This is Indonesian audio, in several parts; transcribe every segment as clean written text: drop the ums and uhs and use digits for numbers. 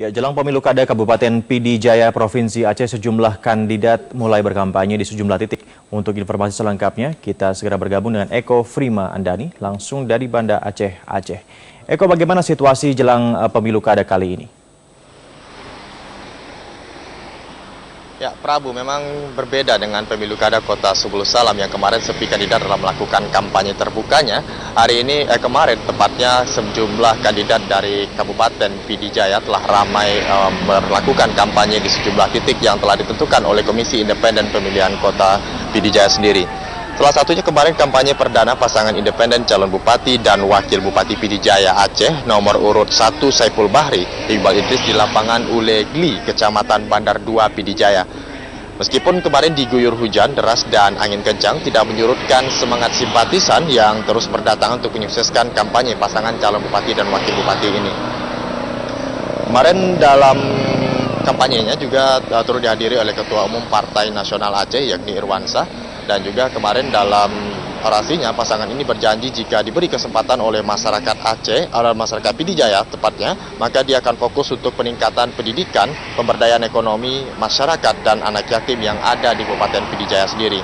Ya, jelang pemilu kada Kabupaten Pidijaya Provinsi Aceh, sejumlah kandidat mulai berkampanye di sejumlah titik. Untuk informasi selengkapnya, kita segera bergabung dengan Eko Frima Andani, langsung dari Banda Aceh, Aceh. Eko, bagaimana situasi jelang pemilu kada kali ini? Ya, Prabu, memang berbeda dengan pemilu kada Kota Subul Salam yang kemarin sepi kandidat dalam melakukan kampanye terbukanya. Hari ini, kemarin tepatnya sejumlah kandidat dari Kabupaten Pidijaya telah ramai melakukan kampanye di sejumlah titik yang telah ditentukan oleh Komisi Independen Pemilihan Kota Pidijaya sendiri. Salah satunya kemarin kampanye perdana pasangan independen calon bupati dan wakil bupati Pidijaya Aceh nomor urut 1 Saiful Bahri Iqbal Idris di lapangan Ulegli, Kecamatan Bandar 2 Pidijaya. Meskipun kemarin diguyur hujan deras dan angin kencang, tidak menyurutkan semangat simpatisan yang terus berdatangan untuk menyukseskan kampanye pasangan calon bupati dan wakil bupati ini. Kemarin dalam kampanyenya juga turut dihadiri oleh Ketua Umum Partai Nasional Aceh yakni Irwansyah. Dan juga kemarin dalam orasinya pasangan ini berjanji jika diberi kesempatan oleh masyarakat Aceh, oleh masyarakat Pidijaya tepatnya, maka dia akan fokus untuk peningkatan pendidikan, pemberdayaan ekonomi masyarakat dan anak yatim yang ada di Kabupaten Pidijaya sendiri.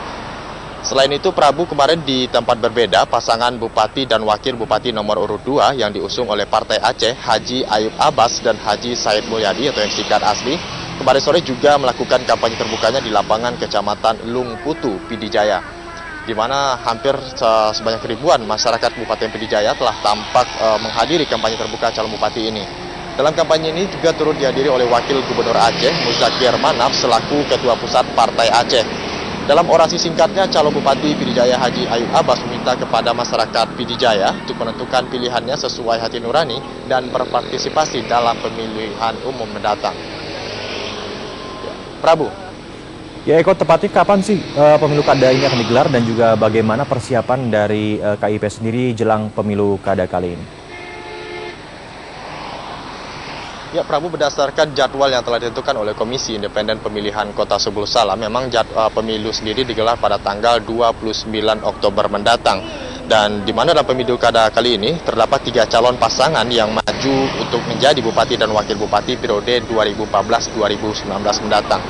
Selain itu, Prabu, kemarin di tempat berbeda, pasangan Bupati dan Wakil Bupati nomor urut 2 yang diusung oleh Partai Aceh, Haji Ayub Abbas dan Haji Said Mulyadi atau yang singkat asli, kemarin sore juga melakukan kampanye terbukanya di lapangan Kecamatan Lungputu, Pidijaya, di mana hampir sebanyak ribuan masyarakat Kabupaten Pidijaya telah tampak menghadiri kampanye terbuka calon bupati ini. Dalam kampanye ini juga turut dihadiri oleh Wakil Gubernur Aceh, Muzakir Manaf, selaku Ketua Pusat Partai Aceh. Dalam orasi singkatnya, calon bupati Pidijaya Haji Ayub Abbas meminta kepada masyarakat Pidijaya untuk menentukan pilihannya sesuai hati nurani dan berpartisipasi dalam pemilihan umum mendatang. Prabu. Ya, Eko, tepatnya kapan sih pemilu kada ini akan digelar dan juga bagaimana persiapan dari KIP sendiri jelang pemilu kada kali ini? Ya, Prabu, berdasarkan jadwal yang telah ditentukan oleh Komisi Independen Pemilihan Kota Subul Salam, memang pemilu sendiri digelar pada tanggal 29 Oktober mendatang. Dan di mana dalam pemilu kada kali ini terdapat 3 calon pasangan yang maju untuk menjadi bupati dan wakil bupati periode 2014-2019 mendatang.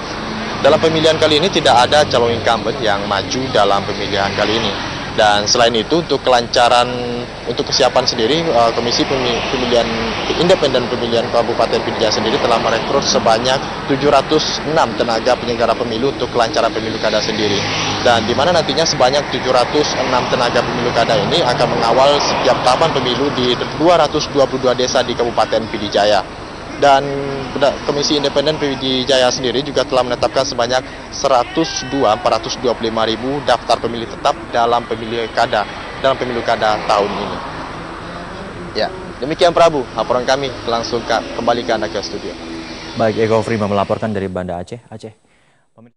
Dalam pemilihan kali ini tidak ada calon incumbent yang maju dalam pemilihan kali ini. Dan selain itu, untuk kelancaran, untuk kesiapan sendiri, Komisi Pemilihan Independen Pemilihan Kabupaten Pidijaya sendiri telah merekrut sebanyak 706 tenaga penyelenggara pemilu untuk kelancaran pemilu kada sendiri. Dan di mana nantinya sebanyak 706 tenaga pemilu kada ini akan mengawal setiap tahapan pemilu di 222 desa di Kabupaten Pidijaya. Dan Komisi Independen Pidijaya sendiri juga telah menetapkan sebanyak 102.425.000 daftar pemilih tetap dalam pemilu kada tahun ini. Ya, demikian Prabu, laporan kami langsung kembali ke Anda ke studio. Baik, Eko Frima melaporkan dari Banda Aceh, Aceh.